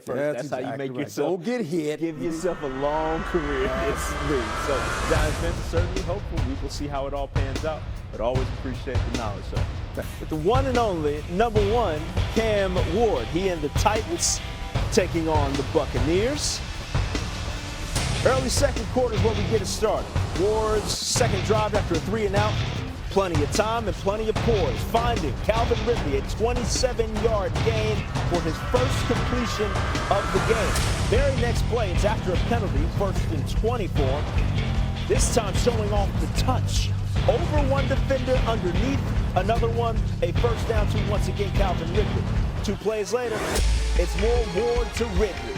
first. Yeah, that's how you make right. yourself. Don't get hit. Give yourself a long career in this league. So Giants fans are certainly hopeful. We will see how it all pans out, but always appreciate the knowledge. So with the one and only number 1, Cam Ward. He and the Titans taking on the Buccaneers. Early second quarter is where we get it started. Ward's second drive after a 3-and-out. Plenty of time and plenty of poise, finding Calvin Ridley a 27-yard gain for his first completion of the game. Very next play, it's after a penalty, 1st and 24. This time showing off the touch. Over one defender, underneath another one, a first down to, once again, Calvin Ridley. 2 plays later, it's more Ward to Ridley.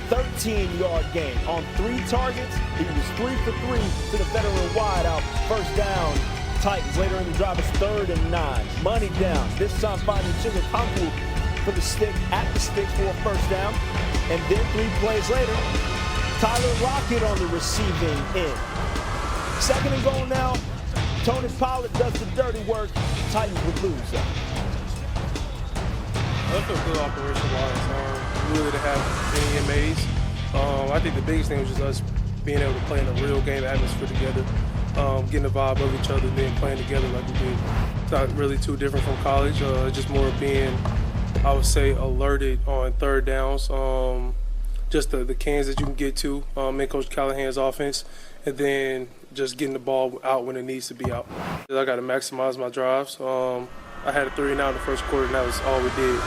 13-yard gain on 3 targets. He was 3 for 3 to the veteran wideout. First down. Titans later in the drive, it's 3rd and 9. Money down. This time finding Chigakampu for the stick, at the sticks for a first down. And then 3 plays later, Tyler Lockett on the receiving end. 2nd and goal now. Tony Pollard does the dirty work. Titans would lose that. That's a good operation wise. Really to have any EMAs. I think the biggest thing was just us being able to play in a real game atmosphere together. Getting the vibe of each other and then playing together like we did. It's not really too different from college. Just more being, I would say, alerted on 3rd downs. Just the cans that you can get to in Coach Callahan's offense, and then just getting the ball out when it needs to be out. I got to maximize my drives. I had a 3-and-out in the first quarter, and that was all we did.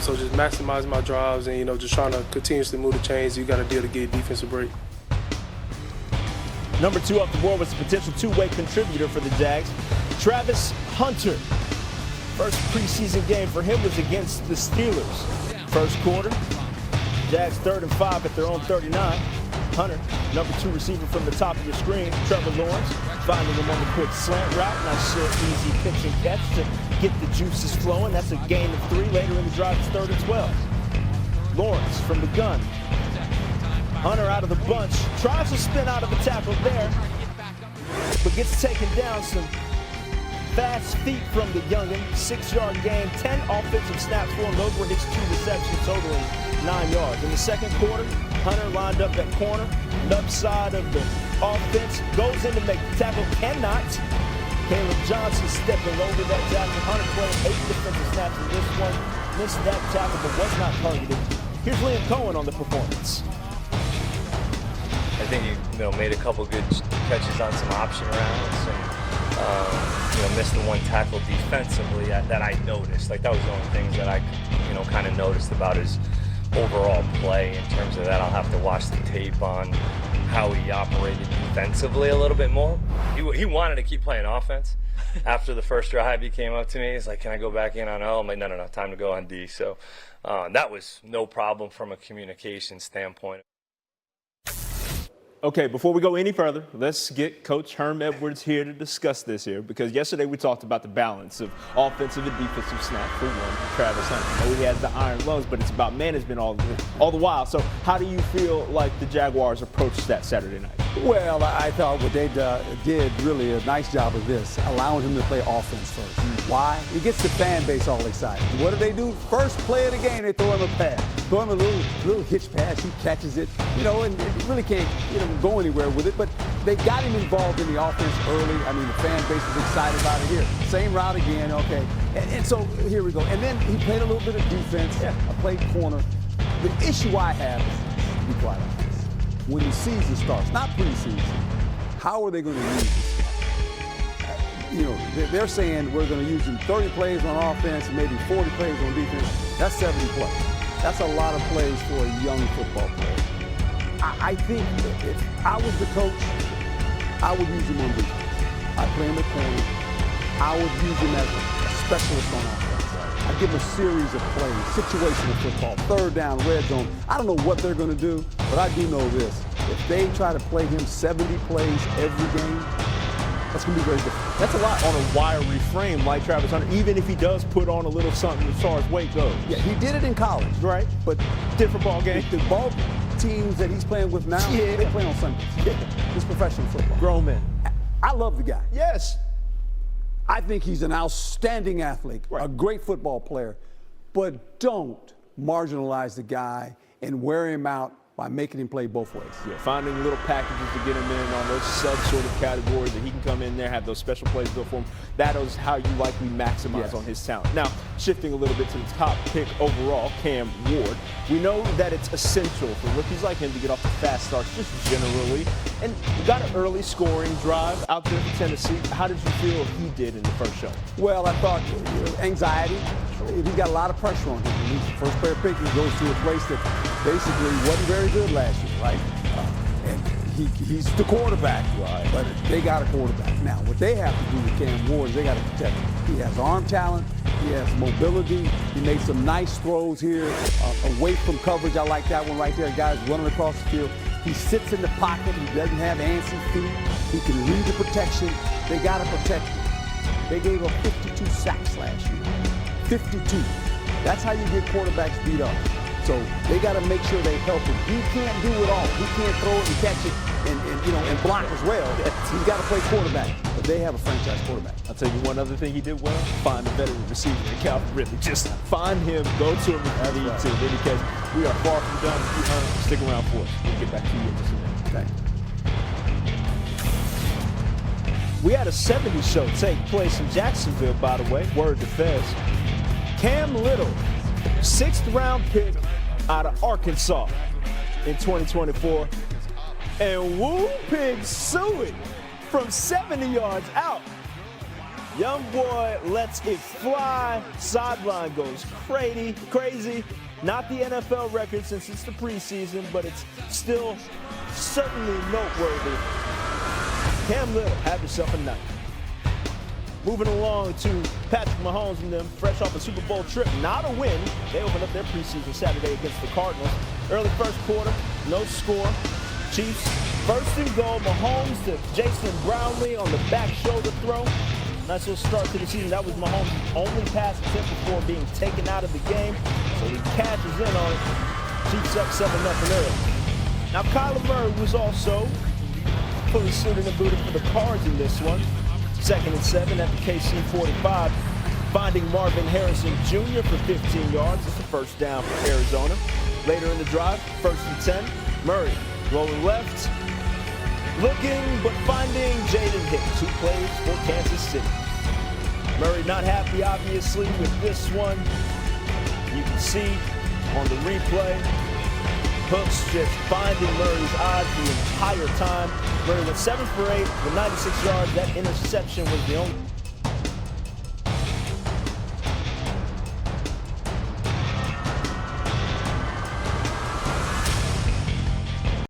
So just maximizing my drives and, just trying to continuously move the chains. You got to be able to get a defensive break. Number 2 off the board was a potential 2-way contributor for the Jags, Travis Hunter. First preseason game for him was against the Steelers. First quarter, Jags 3rd and 5 at their own 39. Hunter, number 2 receiver from the top of your screen, Trevor Lawrence, finding him on the quick slant route. Nice easy pitch and catch to get the juices flowing. That's a gain of 3. Later in the drive, it's 3rd and 12. Lawrence from the gun. Hunter out of the bunch, tries to spin out of a tackle there, but gets taken down. Some fast feet from the youngin. 6-yard gain, 10 offensive snaps for him. Those were his 2 receptions, totaling 9 yards. In the second quarter, Hunter lined up at corner, left side of the offense, goes in to make the tackle, cannot. Caleb Johnson stepping over that tackle. Hunter played 8 defensive snaps in this one, missed that tackle, but was not targeted. Here's Liam Cohen on the performance. I think he made a couple good catches on some option rounds and missed the 1 tackle defensively that I noticed. Like, that was the only things that I kind of noticed about his overall play. In terms of that, I'll have to watch the tape on how he operated defensively a little bit more. He wanted to keep playing offense. After the first drive, he came up to me. He's like, "Can I go back in on O?" I'm like, no, time to go on D. So that was no problem from a communication standpoint. Okay, before we go any further, let's get Coach Herm Edwards here to discuss this here, because yesterday we talked about the balance of offensive and defensive snaps for one, Travis Hunter. I know he has the iron lungs, but it's about management all the while. So how do you feel like the Jaguars approached that Saturday night? Well, I thought what they did really a nice job of this, allowing him to play offense first. Why? It gets the fan base all excited. What do? First play of the game, they throw him a pass. Throw him a little hitch pass. He catches it, and it really can't go anywhere with it. But they got him involved in the offense early. I mean, the fan base is excited about it here. Same route again, okay. And so here we go. And then he played a little bit of defense. I played corner. The issue I have is, to be quite honest, when the season starts, not preseason, how are they going to use this guy? They're saying we're going to use him 30 plays on offense and maybe 40 plays on defense. That's 70 plays. That's a lot of plays for a young football player. I think if I was the coach, I would use him on defense. I play him at corner. I would use him as a specialist on offense. I give him a series of plays, situational football, 3rd down, red zone. I don't know what they're going to do, but I do know this. If they try to play him 70 plays every game, that's going to be very difficult. That's a lot on a wiry frame like Travis Hunter, even if he does put on a little something as far as weight goes. Yeah, he did it in college. Right. But different ball game. The ball teams that he's playing with now, they play on Sundays. It's professional football. Grown men. I love the guy. Yes. I think he's an outstanding athlete, a great football player. But don't marginalize the guy and wear him out by making him play both ways. Yeah, finding little packages to get him in on those sub sort of categories that he can come in there, have those special plays built for him. That is how you likely maximize on his talent. Now, shifting a little bit to the top pick overall, Cam Ward. We know that it's essential for rookies like him to get off to fast starts just generally. And got an early scoring drive out there for Tennessee. How did you feel he did in the first show? Well, I thought anxiety. He's got a lot of pressure on him. He's the first player pick. He goes to a place that basically wasn't very good last year, right? And he's the quarterback, right? But they got a quarterback. Now, what they have to do with Cam Ward is they got to protect him. He has arm talent. He has mobility. He made some nice throws here away from coverage. I like that one right there. Guys running across the field. He sits in the pocket. He doesn't have antsy feet. He can read the protection. They got to protect him. They gave up 52 sacks last year. 52. That's how you get quarterbacks beat up. So they got to make sure they help him. He can't do it all. He can't throw it and catch it and block as well. He's got to play quarterback. But they have a franchise quarterback. I'll tell you one other thing he did well. Find a veteran receiver in Calvin Ridley. Just find him, go to him if you need to. In any case, we are far from done. Stick around for us. We'll get back to you in just a minute. Okay. We had a 70s show take place in Jacksonville, by the way. Word to Fez. Cam Little, 6th round pick out of Arkansas in 2024. And Woo Pig suing from 70 yards out. Young boy lets it fly. Sideline goes crazy. Not the NFL record since it's the preseason, but it's still certainly noteworthy. Cam Little, have yourself a night. Moving along to Patrick Mahomes and them, fresh off a Super Bowl trip, not a win. They opened up their preseason Saturday against the Cardinals. Early first quarter, no score. Chiefs, 1st and goal. Mahomes to Jason Brownlee on the back shoulder throw. Nice little start to the season. That was Mahomes' only pass attempt before being taken out of the game. So he cashes in on it. Chiefs up 7-0 early. Now Kyler Murray was also fully suited and booted for the Cards in this one. 2nd and 7 at the KC 45, finding Marvin Harrison Jr. for 15 yards. It's a first down for Arizona. Later in the drive, 1st and 10, Murray rolling left, looking but finding Jayden Hicks, who plays for Kansas City. Murray not happy, obviously, with this one. You can see on the replay, Hooks just finding Murray's eyes the entire time. Murray went 7 for 8 with 96 yards. That interception was the only